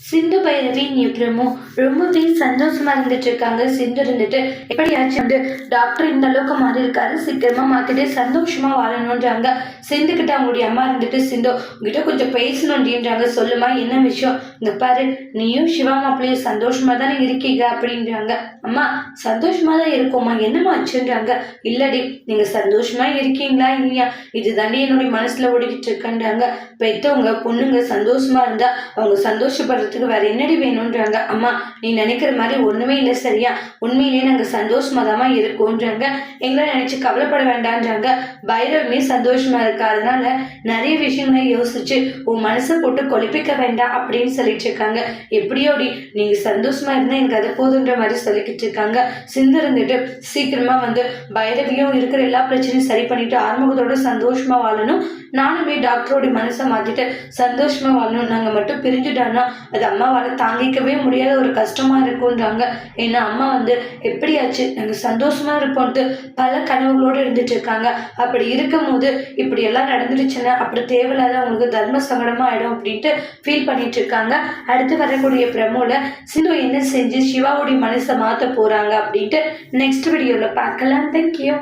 சிந்து பைரவி அப்புறமும் ரொம்பவே சந்தோஷமா இருந்துட்டு இருக்காங்க. சிந்து இருந்துட்டு எப்படியாச்சும் வந்து டாக்டர் இந்த அளவுக்கு மாறி இருக்காரு, சீக்கிரமா மாத்திட்டு சந்தோஷமா வாழணும்ன்றாங்க. சிந்து கிட்ட அவங்களுடைய அம்மா இருந்துட்டு, சிந்து உங்ககிட்ட கொஞ்சம் பேசணும் அப்படின்றாங்க. சொல்லுமா, என்ன விஷயம்? இங்க பாரு, நீயும் சிவா மாப்பிள்ளையும் சந்தோஷமா தானே இருக்கீங்க அப்படின்றாங்க. அம்மா சந்தோஷமா தான் இருக்கோம்மா, என்னம்மா ஆச்சுன்றாங்க. இல்லடி, நீங்க சந்தோஷமா இருக்கீங்களா இல்லையா, இது தாண்டி என்னுடைய மனசுல ஓடிக்கிட்டு இருக்கேன்றாங்க. பெத்தவங்க பொண்ணுங்க சந்தோஷமா இருந்தா அவங்க சந்தோஷப்படுறதுக்கு வேற என்னடி வேணும்ன்றாங்க. அம்மா நீ நினைக்கிற மாதிரி ஒண்ணுமே இல்லை சரியா, உண்மையிலேயே நாங்க சந்தோஷமா தான் இருக்கோன்றாங்க. எங்களை நினைச்சு கவலைப்பட வேண்டான்றாங்க. பைரவமே சந்தோஷமா இருக்கா, அதனால நிறைய விஷயங்களை யோசிச்சு உன் மனசை போட்டு கொலிப்பிக்க வேண்டாம் அப்படின்னு சொல்லிட்டு இருக்காங்க. எப்படியோடி நீங்க சந்தோஷமா இருந்தா எனக்கு அது போதுன்ற மாதிரி சொல்லிக்கிட்டு இருக்காங்க. சிந்து இருந்துட்டு சீக்கிரமா வந்து பைரவியும் இருக்கிற எல்லா பிரச்சனையும் சரி பண்ணிட்டு ஆறுமுகத்தோட சந்தோஷமா வாழணும், நானுமே டாக்டரோட மனசை மாத்திட்டு சந்தோஷமா வாழணும், நாங்க மட்டும் பிரிஞ்சுட்டானா அது அம்மாவால தாங்கிக்கவே முடியாத ஒரு கஷ்டமா இருக்கும்ன்றாங்க. ஏன்னா அம்மா வந்து எப்படியாச்சு நாங்க சந்தோஷமா இருப்போம்ட்டு பல கனவுகளோடு இருந்துட்டு இருக்காங்க. அப்படி இருக்கும் போது இப்படி எல்லாம் நடந்துருச்சுன்னா அப்புறம் தேவையில்லாத அவங்களுக்கு தர்ம சங்கடமா ஆயிடும் அப்படின்ட்டு ஃபீல் பண்ணிட்டு இருக்காங்க. அடுத்து வரக்கூடிய பிரமோல சிந்து என்ன செஞ்சு சிவாவுடைய மனசை மாத்த போறாங்க அப்படின்ட்டு நெக்ஸ்ட் வீடியோல பார்க்கலாம். தேங்க்யூ.